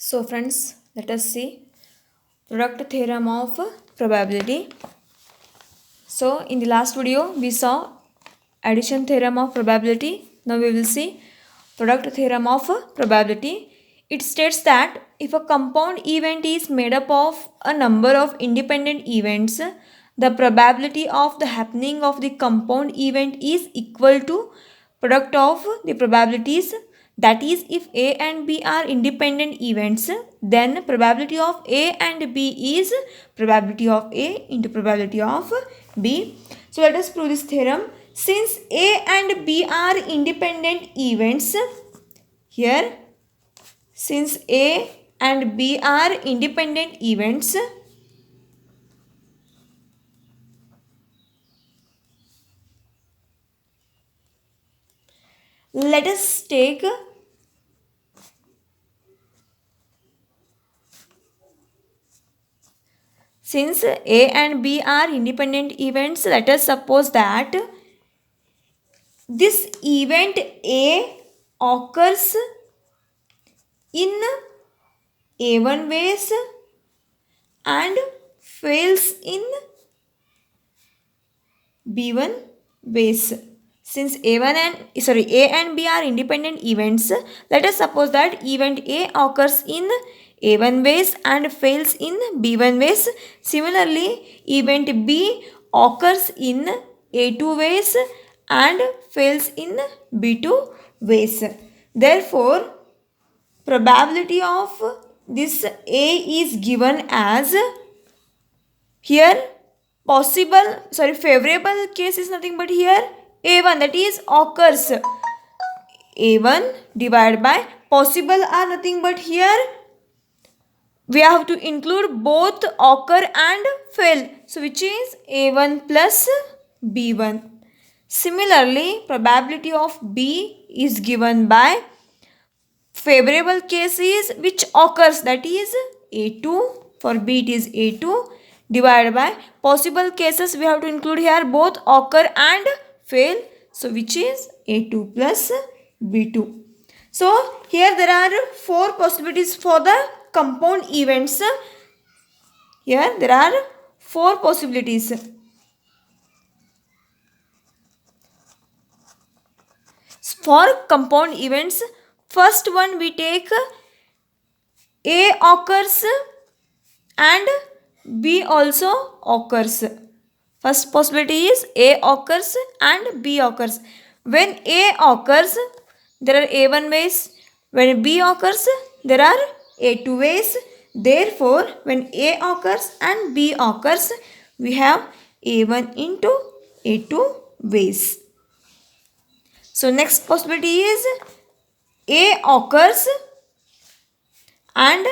So friends, let us see product theorem of probability. So in the last video we saw addition theorem of probability. Now we will see product theorem of probability. It states that if a compound event is made up of a number of independent events, the probability of the happening of the compound event is equal to product of the probabilities. That is, if A and B are independent events, then probability of A and B is probability of A into probability of B. So let us prove this theorem. Since A and B are independent events, here since A and B are independent events, let us take since A and B are independent events, let us suppose that this event A occurs in A1 ways and fails in B1 ways. Since A and B are independent events, let us suppose that event A occurs in A1 ways and fails in B1 ways. Similarly, event B occurs in A2 ways and fails in B2 ways. Therefore, probability of this A is given as here favorable case is nothing but here A1, that is occurs. A1 divided by possible are nothing but here we have to include both occur and fail. So which is A1 plus B1. Similarly, probability of B is given by favorable cases which occurs, that is A2. For B it is A2 divided by possible cases we have to include here both occur and fail. So which is A2 plus B2. So here there are 4 possibilities for the compound events. Here there are 4 possibilities. For compound events, first one we take A occurs and B also occurs. First possibility is A occurs and B occurs. When A occurs, there are A1 ways. When B occurs, there are A2 ways. Therefore, when A occurs and B occurs, we have A1 into A2 ways. So, next possibility is A occurs and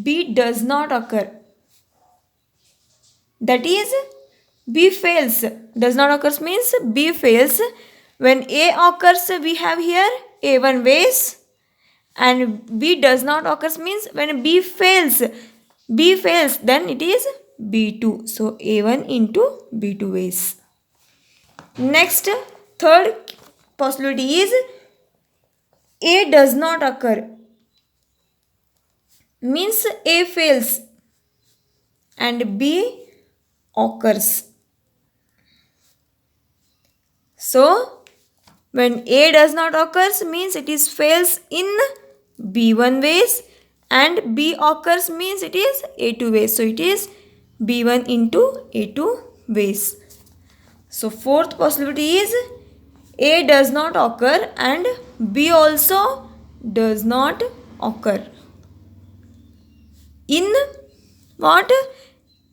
B does not occur. That is, B fails. Does not occurs means B fails. When A occurs, we have here A1 ways, and B does not occurs means when B fails, then it is B2. So A1 into B2 ways. Next, third possibility is A does not occur. Means A fails and B occurs. So, when A does not occurs means it is fails in B1 ways and B occurs means it is A2 ways. So, it is B1 into A2 ways. So, fourth possibility is A does not occur and B also does not occur. In what?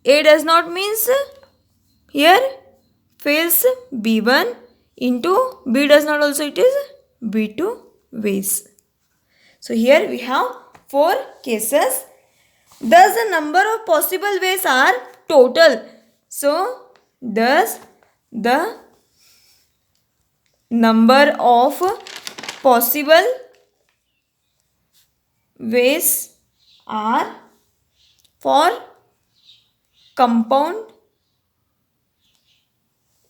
A does not means here fails B1 into B does not also, it is B2 ways. So here we have 4 cases. Thus the number of possible ways are total. So thus the number of possible ways are for compound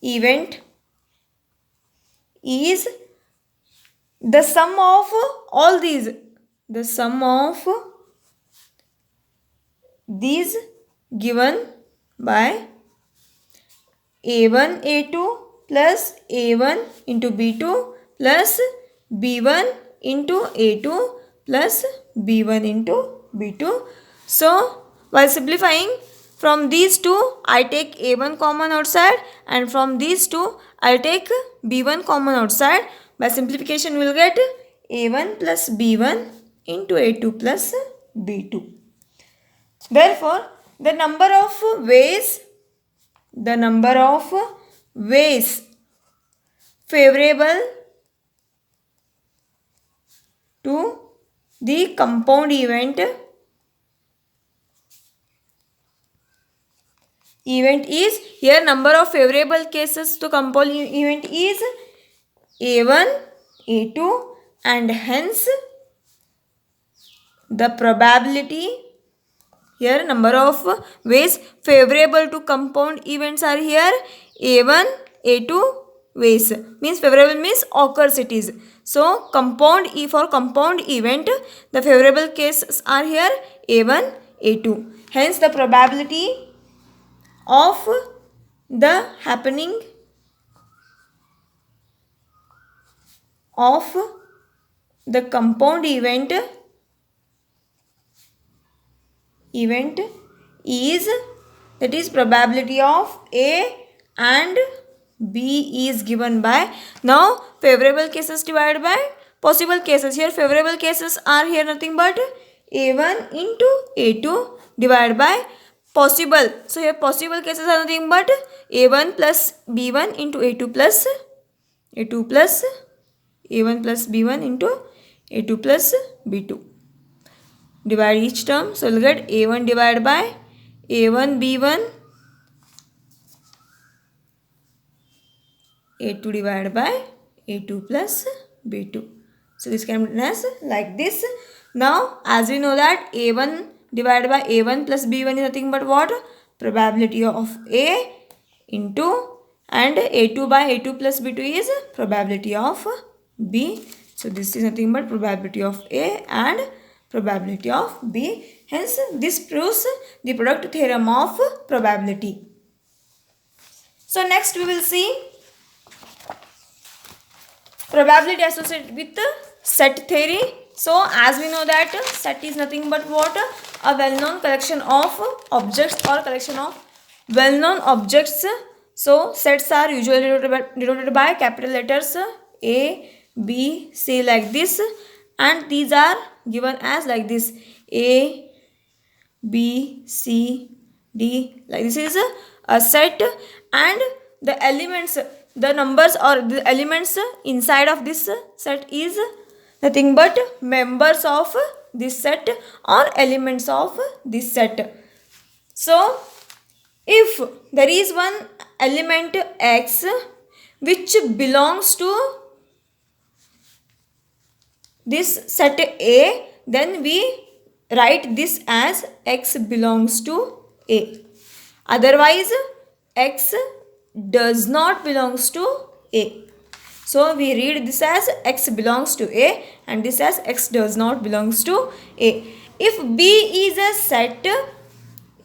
event is the sum of all these. The sum of these given by A1 A2 plus A1 into B2 plus B1 into A2 plus B1 into B2. So while simplifying, from these two I take A1 common outside, and from these two I'll take B1 common outside. By simplification we will get A1 plus B1 into A2 plus B2. Therefore, the number of ways favorable to the compound event is, here number of favorable cases to compound event is A1, A2, and hence the probability, here number of ways favorable to compound events are here A1, A2 ways, means favorable means occurs it is. So for compound event the favorable cases are here A1, A2. Hence the probability of the happening of the compound event is, that is probability of A and B is given by, now favorable cases divided by possible cases. Here favorable cases are here nothing but A1 into A2 divided by possible. So here possible cases are nothing but A1 plus B1 into A2 plus A2 plus A1 plus B1 into A2 plus B2. Divide each term, so we'll get A1 divided by A1 B1, A2 divided by A2 plus B2. So this can be written as like this. Now as we know that A1 divided by A1 plus B1 is nothing but what? Probability of A into, and A2 by A2 plus B2 is probability of B. So this is nothing but probability of A and probability of B. Hence this proves the product theorem of probability. So next we will see probability associated with set theory. So as we know that set is nothing but what? A well-known collection of objects or collection of well-known objects. So sets are usually denoted by capital letters A, B, C like this, and these are given as like this A, B, C, D, like this is a set, and the elements, the numbers or the elements inside of this set is nothing but members of this set or elements of this set. So if there is one element X which belongs to this set A, then we write this as X belongs to A. Otherwise X does not belongs to A. So we read this as X belongs to A and this as X does not belongs to A. If B is a set,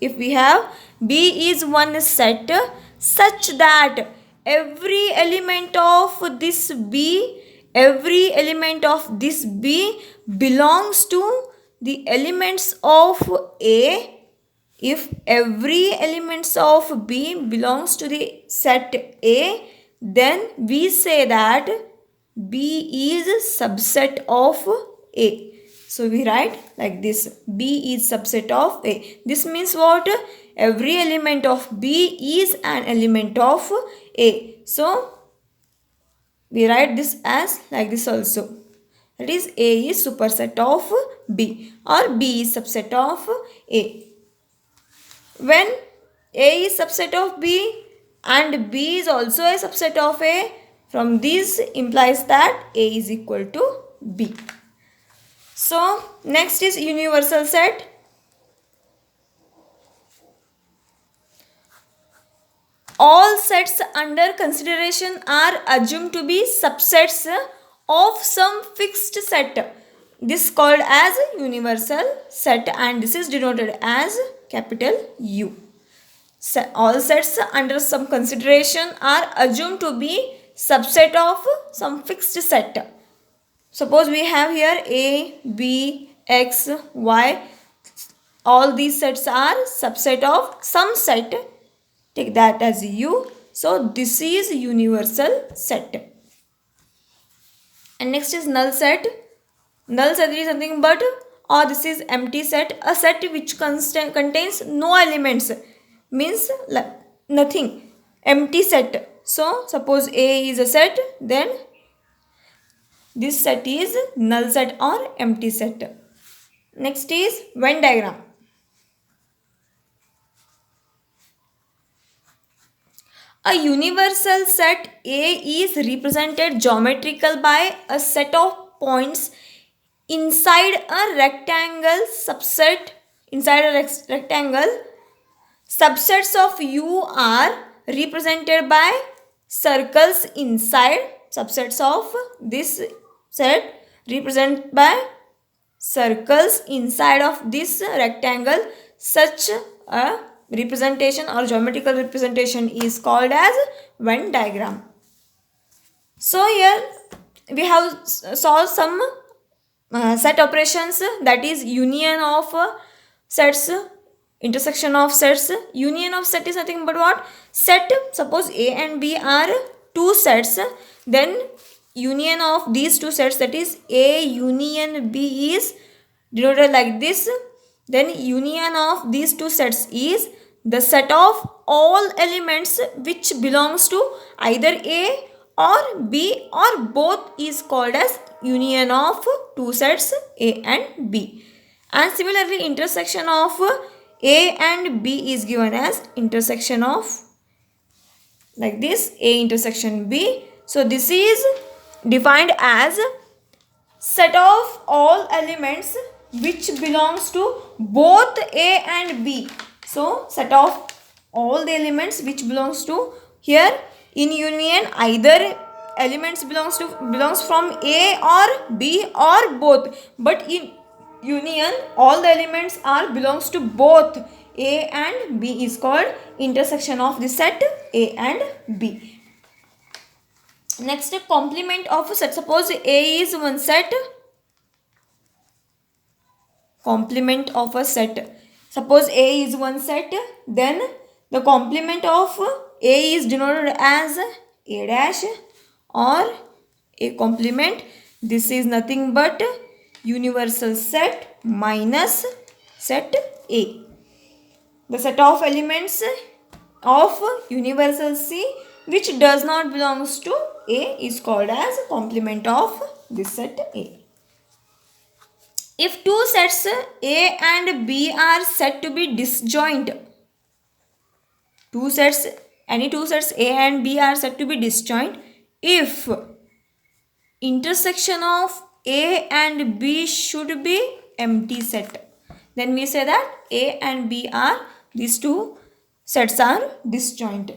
if we have B is one set such that every element of this B belongs to the elements of A, if every elements of B belongs to the set A, then we say that B is subset of A. So we write like this, B is subset of A. This means what? Every element of B is an element of A. So we write this as like this also. That is A is superset of B or B is subset of A. When A is subset of B and B is also a subset of A, from this implies that A is equal to B. So next is universal set. All sets under consideration are assumed to be subsets of some fixed set. this called as universal set, and this is denoted as capital U. All sets under some consideration are assumed to be subset of some fixed set. Suppose we have here A, B, X, Y. All these sets are subset of some set. Take that as U. So this is universal set. And next is null set. Null set is something but, or this is empty set. A set which contains no elements, means nothing. Empty set. So suppose A is a set, then this set is null set or empty set. Next is Venn diagram. A universal set A is represented geometrical by a set of points inside a rectangle subset. Inside a rectangle, subsets of U are represented by circles inside. Subsets of this set represented by circles inside of this rectangle. Such a representation or geometrical representation is called as Venn diagram. So here we have saw some set operations, that is union of sets, intersection of sets. Union of set is nothing but what? Set, suppose A and B are two sets, then union of these two sets, that is A union B, is denoted like this. Then union of these two sets is the set of all elements which belongs to either A or B or both is called as union of two sets A and B. And similarly, intersection of A and B is given as intersection of, like this, A intersection B. So this is defined as set of all elements which belongs to both A and B. So set of all the elements which belongs to, here in union either elements belongs from A or B or both, but in union all the elements are belongs to both A and B is called intersection of the set A and B. Next, complement of a set. Suppose A is one set, complement of a set. Suppose A is one set, then the complement of A is denoted as A dash or A complement. This is nothing but universal set minus set A. The set of elements of universal C which does not belongs to A is called as complement of this set A. If two sets A and B are said to be disjoint, any two sets A and B are said to be disjoint if intersection of A and B should be empty set, then we say that A and B are, these two sets are disjoint.